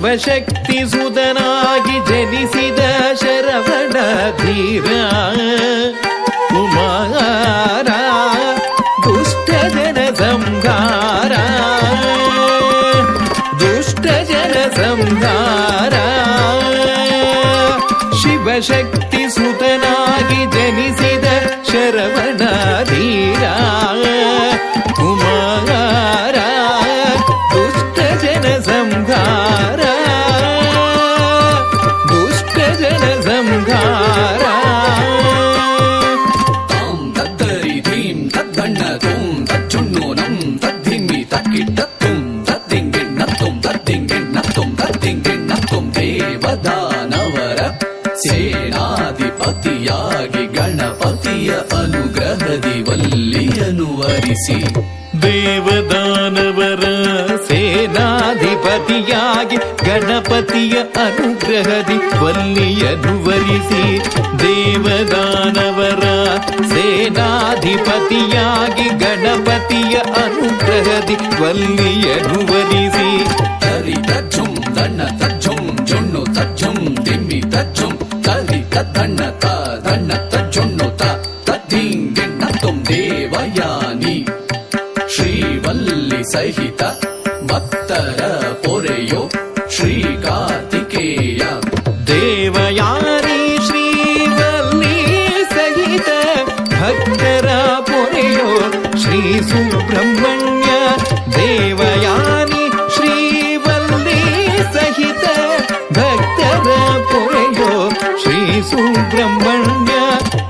ಶಿವಶಕ್ತಿ ಸುತನಾಗಿ ಜನಿಸಿದ ಶರವಣ ಧೀರ ಕುಮಾರ ದುಷ್ಟ ಜನ ಸಂಹಾರ ದುಷ್ಟ ಜನ ಸಂಹಾರ ಶಿವಶಕ್ತಿ ಸುತನಾಗಿ ಜನಿಸಿದ ಶರವಣ ಧೀರ ಕುಮಾರ ದುಷ್ಟ ಜನ ಸಂಹಾರ ದುಷ್ಟ ಜನ ಸಂಹಾರ ತಾಂ ತದ್ದರಿ ಧೀಂ ತದ್ದಣ್ಣ ತೋಂ ತಜ್ಜುಣ್ಣು ನಂ ತದ್ಧಿಮ್ಮಿ ತಕ್ಕಿಟ್ಟತ್ತುಂ ತದ್ದಿಂಗಿಣ್ಣತ್ತುಂ ತದ್ದಿಂಗಿಣ್ಣತ್ತುಂ ತದ್ದಿಂಗಿಣ್ಣತ್ತುಂ ದೇವದಾನವರ ಸೇನಾಧಿಪತಿಯಾಗಿ ಗಣಪತಿಯ ಅನುಗ್ರಹದಿ ವಲ್ಲಿಯನು ವರಿಸಿ ದೇವದಾನವರ ಸೇನಾಧಿಪತಿಯಾಗಿ ಗಣಪತಿಯ ಅನುಗ್ರಹದಿ ವಲ್ಲಿಯನು ವರಿಸಿ ದೇವದಾನವರ ಸೇನಾಧಿಪತಿಯಾಗಿ ಗಣಪತಿಯ ಅನುಗ್ರಹದಿ ವಲ್ಲಿಯನು ವರಿಸಿ ತರಿ ತಜ್ಜುಂ ದಣ್ಣ ತಜ್ಜುಂ ಜೊಣ್ಣು ತಜ್ಜುಂ ದಿಮ್ಮಿ ತಜ್ಜುಂ ತರಿ ತದ್ದಣ್ಣ ದಣ್ಣ ತಜ್ಜೊಣ್ಣು ತದ್ದಿಂಗಿಣ್ಣತ್ತುಂ ದೇವಯಾನಿ ಶ್ರೀವಲ್ಲಿ ಸಹಿತ ಭಕ್ತರ ಪೊರೆಯೋ ಶ್ರೀ ಕಾರ್ತಿಕೇಯ ದೇವಯಾನಿ ಶ್ರೀವಲ್ಲಿ ಸಹಿತ ಭಕ್ತರ ಪೊರೆಯೋ ಶ್ರೀ ಸುಬ್ರಹ್ಮಣ್ಯ ದೇವಯಾನಿ ಶ್ರೀವಲ್ಲಿ ಸಹಿತ ಭಕ್ತರ ಪೊರೆಯೋ ಶ್ರೀ ಸುಬ್ರಹ್ಮಣ್ಯ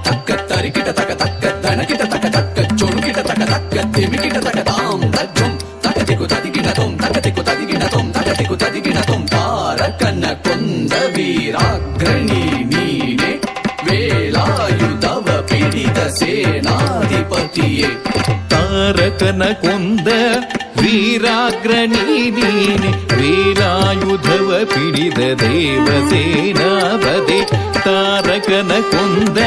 ತಕ್ಕ ತರಿಕಿಟ ತಕ ತಕ್ಕ ದಣಕಿಟ ತಕ ತಕ್ಕ ಚೊಣುಕಿಟ ತಕ ತಕ್ಕ ತಿಮಿಕಿಟ ತಕ ತಾಂ ತಜ್ಜುಂ ತಕತಿಕು ತದಿಗಿಣ ತೊಂ ತಕತಿಕು ತದಿಗಿಣ ತೊಂ ತಕತಿಕು ತದಿಗಿಣ ತೊಂ ತಾರಕನ ಕೊಂದ ವೀರಾಗ್ರಣಿ ನೀನೆ ವೇಲಾಯುಧವ ಪಿಡಿದ ಸೇನಾಧಿಪತಿಯೇ ತಾರಕನ ಕೊಂದ ವೀರಾಗ್ರಣಿ ನೀನೆ ವೇಲಾಯುಧವ ಪಿಡಿದ ದೇವಸೇನಾಪತಿ ತಾರಕನ ಕೊಂದ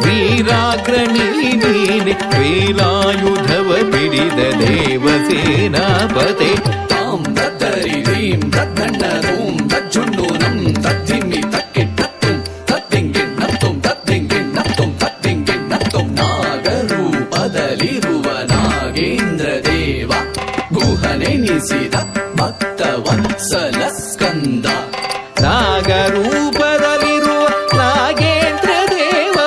ವೀರಾಗ್ರಣಿ ನೀನೆ ವೇಲಾಯುಧವ ಪಿಡಿದ ದೇವಸೇನಾಪತಿ ತಾಂ ತದ್ದರಿ ಧೀಂ ತದ್ದಣ್ಣ ತೋಂ ತಜ್ಜುಣ್ಣು ನಂ ತದ್ಧಿಮ್ಮಿ ತಕ್ಕಿಟ್ಟತ್ತುಂ ತದ್ದಿಂಗಿಣ್ಣತ್ತುಂ ತದ್ದಿಂಗಿಣ್ಣತ್ತುಂ ತದ್ದಿಂಗಿಣ್ಣತ್ತುಂ ನಾಗರೂಪದಲ್ಲಿರುವ ನಾಗೇಂದ್ರ ದೇವ ಗುಹನೆನಿಸಿದ ಭಕ್ತ ವತ್ಸಲ ಸ್ಕಂದ ನಾಗರೂಪದಲ್ಲಿರುವ ನಾಗೇಂದ್ರ ದೇವ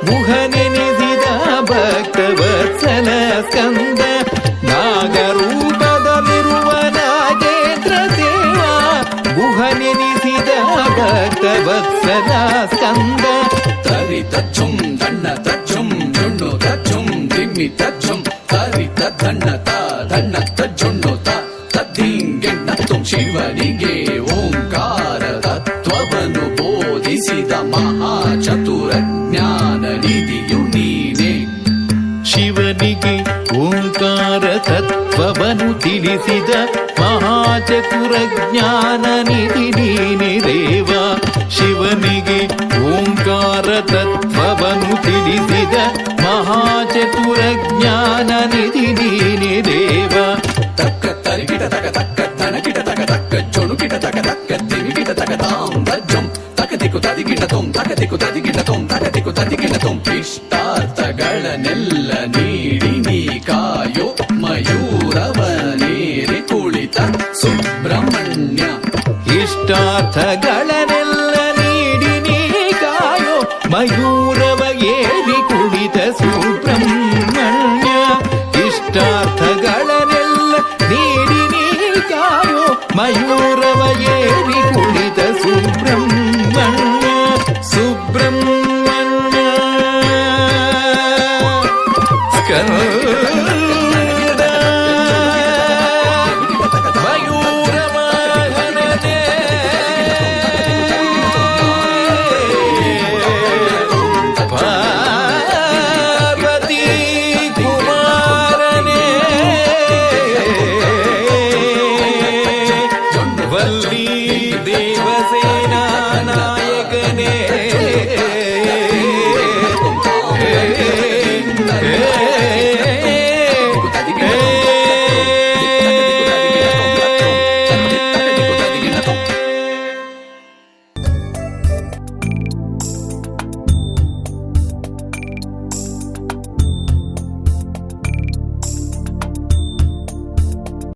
ಗುಹನೆನೆಸಿದ ಭಕ್ತವತ್ಸಲ ಸ್ಕಂದ ನಾಗರೂಪದಲ್ಲಿರುವ ನಾಗೇಂದ್ರ ದೇವ ಗುಹನೆನಿಸಿದ ಭಕ್ತವತ್ಸಲ ಸ್ಕಂದ ತರಿ ತಜ್ಜುಂ ದಣ್ಣ ತಜ್ಜುಂ ಜೊಣ್ಣು ತಜ್ಜುಂ ದಿಮ್ಮಿ ತಜ್ಜುಂ ತರಿ ತದ್ದಣ್ಣ ದಣ್ಣ ತಜ್ಜೊಣ್ಣು ತದ್ದಿಂಗಿಣ್ಣತ್ತುಂ ಶಿವನಿಗೆ ಓಂಕಾರ ತತ್ವವನ್ನು ಬೋಧಿಸಿದ ಮಹಾಚತುರ ಜ್ಞಾನ ನಿಧಿಯು ನೀನೆ ಶಿವನಿಗೆ ಓಂಕಾರ ತತ್ವವನ್ನು ತಿಳಿಸಿದ ಮಹಾಚತುರ ಜ್ಞಾನ ನಿಧಿ ನೀನೆ ದೇವ ಶಿವನಿಗೆ ಓಂಕಾರ ತತ್ವವನ್ನು ತಿಳಿಸಿದ ಮಹಾಚತುರ ಜ್ಞಾನ ನಿಧಿ ನೀನೆ ದೇವ ತಕ್ಕ ತರಿಗಿಟ ತಕ ತಕ್ಕ ದಣಕಿಟ ತಕ ತಕ್ಕ ಚೊಣುಕಿಟ ತಕ ತಕ್ಕ ತಿಮಿಕಿಟ ತಕ ತಾಂ ತಜ್ಜುಂ ತಕತಿಕು ತದಿಗಿಣ ತೊಂ ತಕತಿಕು ತದಿಗಿಣ ತೊಂ ತಕತಿಕು ತದಿಗಿಣ ತೊಂ ಇಷ್ಟಾರ್ಥಗಳನ್ನೆಲ್ಲ ನೀಡಿ ನೀ ಕಾಯೋ ಮಯೂರವನೇರಿ ಕುಳಿತ ಸುಬ್ರಹ್ಮಣ್ಯ ಇಷ್ಟಾರ್ಥಗಳ